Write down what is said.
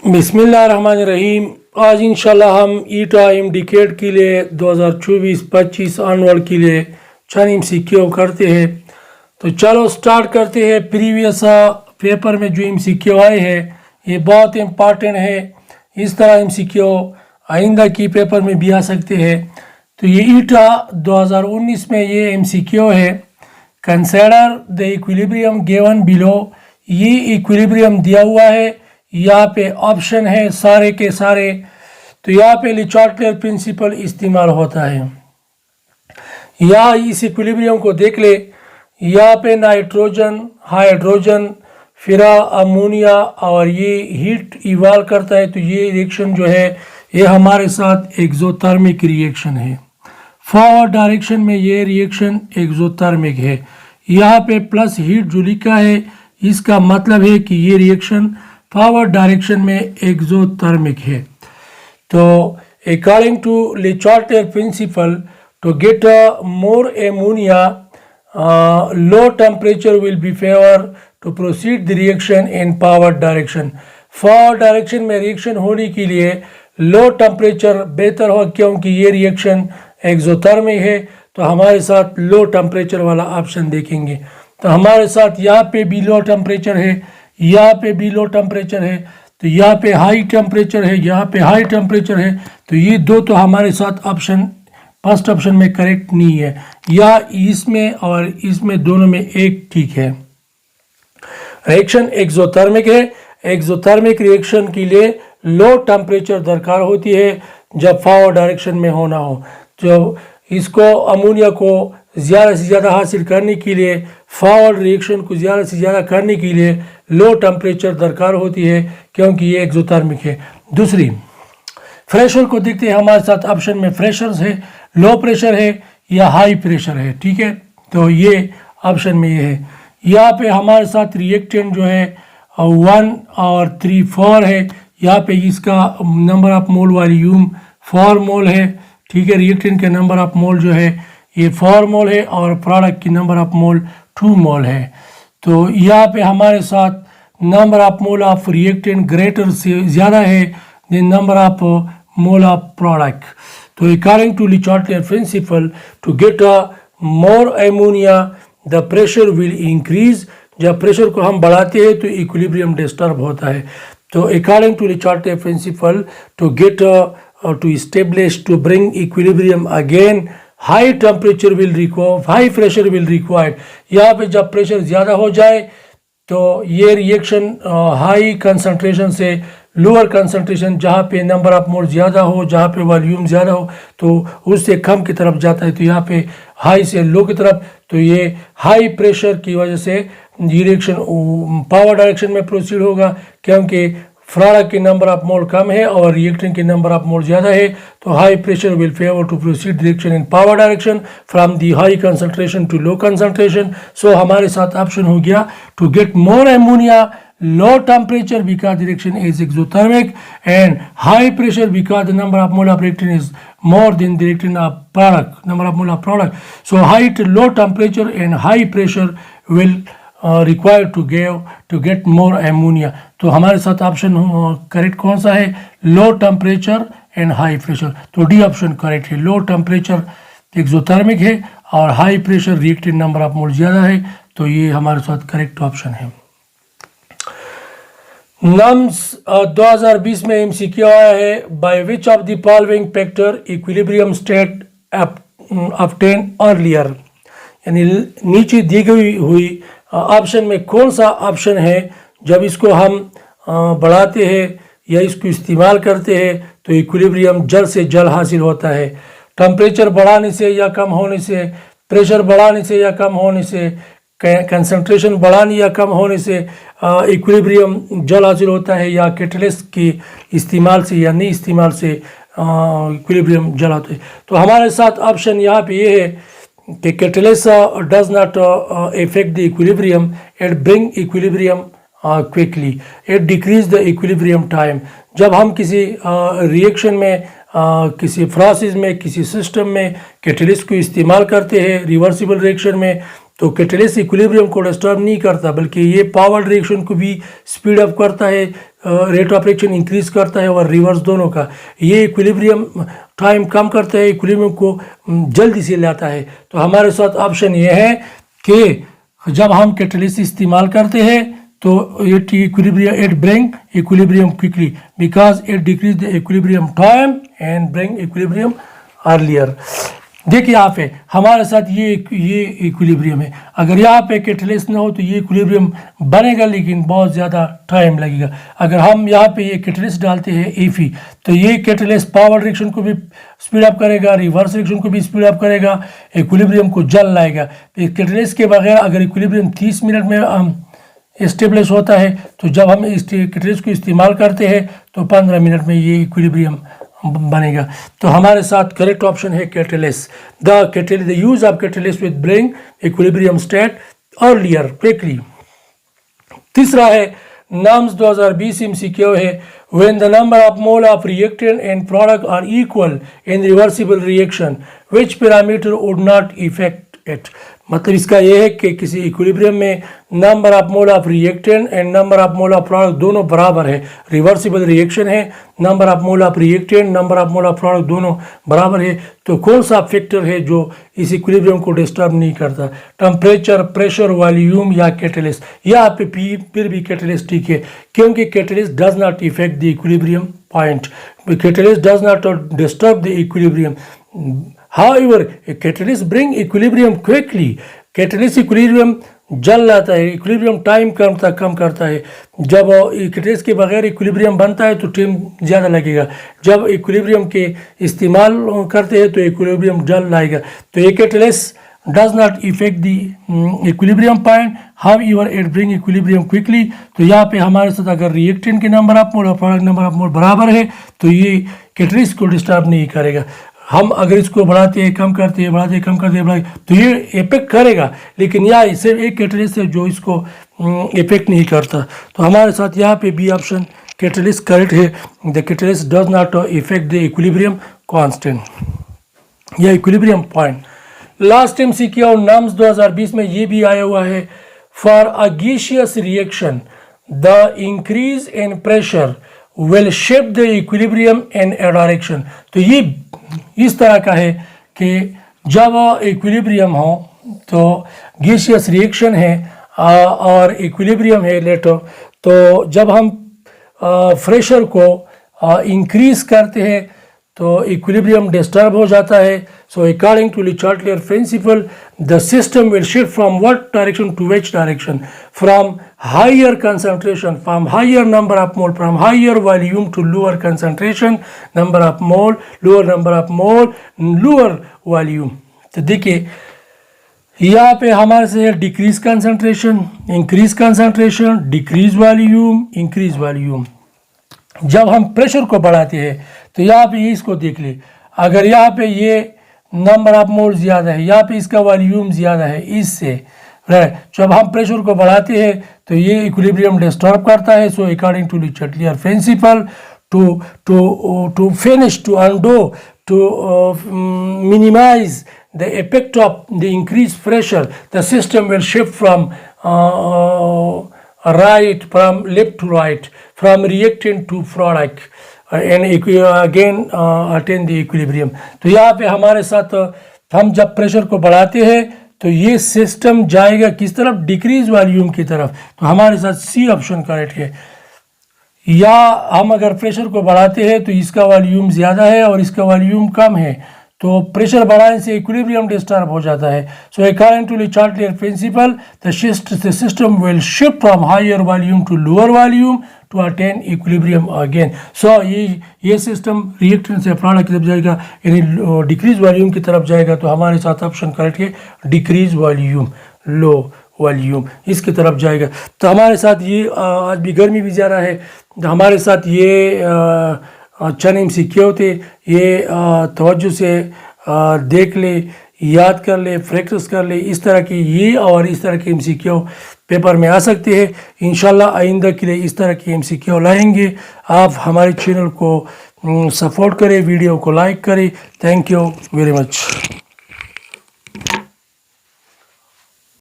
बिस्मिल्लाहिर्रहमानिर्रहीम। आज इंशाल्लाह हम ई टाइम डिकेड के लिए 2024-25 ऑनवर्ड के लिए चंद एमसीक्यू करते हैं। तो चलो स्टार्ट करते हैं। प्रीवियस पेपर में जो एमसीक्यू आए हैं ये बहुत इम्पॉर्टेंट है। इस तरह एमसीक्यू आइंदा की पेपर में भी आ सकते हैं। तो ये ईटा 2019 में ये एमसीक्यू है। Consider the equilibrium given below. ये इक्विलिब्रियम दिया हुआ है, यहाँ पे ऑप्शन है सारे के सारे। तो यहाँ पे ले चार्टलर प्रिंसिपल इस्तेमाल होता है। यहाँ इस इक्विलिब्रियम को देख ले, यहाँ पे नाइट्रोजन, हाइड्रोजन, फिर अमोनिया और ये हीट इवाल करता है। तो ये रिएक्शन जो है ये हमारे साथ एक्सोथर्मिक रिएक्शन है। फॉरवर्ड डायरेक्शन में ये रिएक्शन एक्सोथर्मिक है। यहाँ पे प्लस हीट जो लिखा है इसका मतलब है कि ये रिएक्शन फॉरवर्ड डायरेक्शन में एक्सोथर्मिक है। तो according to Le Chatelier principle, to get more ammonia low temperature will be favour to proceed the reaction in forward direction. Forward direction में रिएक्शन होने के लिए लो टेम्परेचर बेहतर हो, क्योंकि ये रिएक्शन एक्सोथर्मिक है। तो हमारे साथ लो टेम्परेचर वाला ऑप्शन देखेंगे। तो हमारे साथ यहाँ पे भी लो टेम्परेचर है, यहाँ पे भी लो टेम्परेचर है, तो यहाँ पे हाई टेम्परेचर है, यहाँ पे हाई टेम्परेचर है। तो ये दो तो हमारे साथ ऑप्शन फर्स्ट ऑप्शन में करेक्ट नहीं है। या इसमें और इसमें दोनों में एक ठीक है। रिएक्शन एक्सोथर्मिक है। एक्सोथर्मिक रिएक्शन के लिए लो टेम्परेचर दरकार होती है जब फॉरवर्ड डायरेक्शन में होना हो। तो इसको अमोनिया को ज़्यादा से ज़्यादा हासिल करने के लिए, फॉरवर्ड रिएक्शन को ज़्यादा से ज़्यादा करने के लिए लो टेम्परेचर दरकार होती है, क्योंकि ये एक्सोथर्मिक है। दूसरी प्रेशर को देखते हैं। हमारे साथ ऑप्शन में प्रेशर्स है, लो प्रेशर है या हाई प्रेशर है। ठीक है, तो ये ऑप्शन में ये है। यहाँ पे हमारे साथ रिएक्टेंट जो है 1 और 3 4 है। यहाँ पे इसका नंबर ऑफ मोल वॉल्यूम 4 मोल है। ठीक है, रिएक्टेंट के नंबर ऑफ मोल जो है ये 4 मोल है और प्रोडक्ट की नंबर ऑफ मोल 2 मोल है। तो यहाँ पे हमारे साथ number of mole of reactant greater से ज़्यादा है than number of mole of product. तो according to Le Chatelier principle, to get more ammonia the pressure will increase. जब प्रेशर को हम बढ़ाते हैं तो इक्विलिब्रियम डिस्टर्ब होता है। तो according to Le Chatelier principle, to get to establish, to bring equilibrium again, high temperature will require, high pressure will required। यहाँ पे जब प्रेशर ज़्यादा हो जाए तो ये रिएक्शन हाई कंसंट्रेशन से लोअर कंसंट्रेशन, जहाँ पे नंबर ऑफ मोल ज़्यादा हो, जहाँ पे वॉल्यूम ज़्यादा हो, तो उससे कम की तरफ जाता है। तो यहाँ पे हाई से लो की तरफ। तो ये हाई प्रेशर की वजह से ये रिएक्शन पावर डायरेक्शन में प्रोसीड होगा, क्योंकि प्रोडक्ट की नंबर ऑफ मोल कम है और रिएक्टेंट की नंबर ऑफ मोल ज़्यादा है। तो high pressure will favour to proceed reaction in power direction from the high concentration to low concentration. So हमारे साथ ऑप्शन हो गया to get more ammonia low temperature because reaction is exothermic, and high pressure because the number of mole of reactant is more than the reactant of product, number of mole of product. So high to low temperature and high pressure will required to get more ammonia। तो हमारे साथ option correct कौन सा है? Low temperature and high pressure. तो D option correct है। Low temperature exothermic है और high pressure reactant number of मोल ज़्यादा है। तो ये हमारे साथ करेक्ट ऑप्शन है। नम्स 2020 में एमसीक्यू आया है। By which of the following factor equilibrium state obtain earlier. यानी नीचे दी गई हुई ऑप्शन में कौन सा ऑप्शन है जब इसको हम बढ़ाते हैं या इसको इस्तेमाल करते हैं तो इक्विलिब्रियम जल्द से जल्द हासिल होता है। टेम्परेचर बढ़ाने से या कम होने से, प्रेशर बढ़ाने से या कम होने से, कंसंट्रेशन बढ़ाने या कम होने से इक्विलिब्रियम जल्द हासिल होता है, या कैटलिस्ट के इस्तेमाल से या नहीं इस्तेमाल से इक्विलिब्रियम जल्द होता है। तो हमारे साथ ऑप्शन यहाँ पे ये है कि catalyst does not affect the equilibrium, it bring equilibrium quickly, it decrease the equilibrium time। जब हम किसी रिएक्शन में, किसी प्रोसेस में, किसी सिस्टम में कैटलिस्ट को इस्तेमाल करते हैं रिवर्सिबल रिएक्शन में, तो कैटलिस्ट इक्विलिब्रियम को डिस्टर्ब नहीं करता, बल्कि ये पावर रिएक्शन को भी स्पीड अप करता है, रेट ऑफ रिएक्शन इंक्रीज करता है और रिवर्स दोनों का। ये इक्विलिब्रियम टाइम कम करता है, इक्विलिब्रियम को जल्दी से लाता है। तो हमारे साथ ऑप्शन ये है कि जब हम कैटलिस्ट इस्तेमाल करते हैं तो it bring equilibrium quickly because it decrease the equilibrium time and bring equilibrium earlier। देखिए यहाँ पे हमारे साथ ये इक्विलिब्रियम है। अगर यहाँ पे कैटलिस्ट ना हो तो ये इक्विलिब्रियम बनेगा, लेकिन बहुत ज़्यादा टाइम लगेगा। अगर हम यहाँ पे ये कैटलिस्ट डालते हैं Fe, तो ये कैटलिस्ट पावर रिएक्शन को भी स्पीड अप करेगा, रिवर्स रिएक्शन को भी स्पीड अप करेगा, इक्विलिब्रियम को जल लाएगा। कैटलिस्ट के बगैर अगर इक्विलिब्रियम 30 मिनट में इस्टेब्लिश होता है, तो जब हम इस कैटलिस्ट को इस्तेमाल करते हैं तो 15 मिनट में ये इक्विलिब्रियम बनेगा। तो हमारे साथ करेक्ट ऑप्शन है catalyst. The use of catalyst with bring equilibrium state earlier quickly. तीसरा है नाम्स 2020 MCQ है, when the number of mole of reactant and product are equal in reversible reaction which parameter would not affect it। मतलब इसका यह है कि किसी equilibrium में number of mole of reactant and number of mole of product दोनों बराबर है, रिवर्सिबल रिएक्शन है, number of mole of reactant number of mole of product दोनों बराबर है, तो कौन सा फैक्टर है जो इस इक्विलिब्रियम को डिस्टर्ब नहीं करता? टेम्परेचर, प्रेशर, वॉल्यूम या कैटलिस्ट? यहाँ पे फिर भी कैटलिस्ट ठीक है, क्योंकि catalyst does not effect the equilibrium point, catalyst does not disturb the equilibrium. However, a catalyst bring equilibrium quickly। Catalyst equilibrium जल लाता है, इक्विलिब्रियम टाइम कम करता है। जब कैटलिस्ट के बगैर इक्विलिब्रियम बनता है तो टाइम ज़्यादा लगेगा, जब इक्विलिब्रियम के इस्तेमाल करते हैं तो इक्विलिब्रियम जल लाएगा। तो ये catalyst does not effect the equilibrium point, however it bring equilibrium quickly. तो यहाँ पे हमारे साथ अगर रिएक्टेंट के नंबर ऑफ मोल और प्रोडक्ट नंबर ऑफ मोल बराबर है तो ये कैटलिस्ट को डिस्टर्ब नहीं करेगा। हम अगर इसको बढ़ाते हैं, कम करते हैं, बढ़ाते हैं, कम करते हैं, तो ये इफेक्ट करेगा, लेकिन यहाँ सिर्फ एक कैटलिस्ट है जो इसको इफेक्ट नहीं करता। तो हमारे साथ यहाँ पे बी ऑप्शन कैटलिस्ट करेक्ट है। The catalyst does not effect the equilibrium constant या इक्विलिब्रियम पॉइंट। लास्ट MCQ और नाम्स 2020 में ये भी आया हुआ है, for a gaseous reaction the increase in pressure will shift the equilibrium in A direction. तो ये इस तरह का है कि जब इक्विलिब्रियम हो तो गैसियस रिएक्शन है और इक्विलिब्रियम है लेटर, तो जब हम प्रेशर को इंक्रीज करते हैं तो इक्विलिब्रियम डिस्टर्ब हो जाता है। So according to the Chatelier principle the system will shift from what direction to which direction, from higher concentration, from higher number of mole, from higher volume to lower concentration, number of mole, lower number of mole, lower volume. तो देखिए यहाँ पे हमारे से decrease concentration, increase concentration, decrease volume, increase volume. जब हम pressure को बढ़ाते हैं तो यहाँ पे इसको देख ले, अगर यहाँ पे ये नंबर ऑफ मोल ज़्यादा है, यहाँ पे इसका वॉल्यूम ज़्यादा है इससे, राइट। जब हम प्रेशर को बढ़ाते हैं तो ये इक्विलिब्रियम डिस्टर्ब करता है। So according to the Chatelier principle to finish, to undo, to minimize the effect of the increased pressure, the system will shift from left to right, from reactant to product, and again attain the equilibrium। तो यहाँ पे हमारे साथ हम जब pressure को बढ़ाते हैं तो ये सिस्टम जाएगा किस तरफ? डिक्रीज वॉल्यूम की तरफ। तो हमारे साथ सी ऑप्शन करेक्ट है। या हम अगर प्रेशर को बढ़ाते हैं तो इसका वॉल्यूम ज़्यादा है और इसका वॉल्यूम कम है, तो प्रेशर बढ़ाने से इक्विलिब्रियम डिस्टर्ब हो जाता है। So according to the Chatelier principle the system will shift from higher volume to lower volume to attain equilibrium again. So ये सिस्टम रिएक्टेंट से प्रोडक्ट की तरफ जाएगा, यानी डिक्रीज वॉल्यूम की तरफ जाएगा। तो हमारे साथ ऑप्शन करेक्ट है, डिक्रीज वॉल्यूम, लो वॉल्यूम, इसकी तरफ जाएगा। तो हमारे साथ ये आज भी गर्मी भी ज़्यादा है, तो हमारे साथ ये चंद MCQ थे, ये तवज्जो से देख ले, याद कर ले, प्रैक्टिस कर ले। इस तरह की ये और इस तरह के MCQ पेपर में आ सकते हैं। इंशाल्लाह आइंदा के लिए इस तरह की MCQ लाएंगे। आप हमारे चैनल को सपोर्ट करें, वीडियो को लाइक करें। Thank you very much.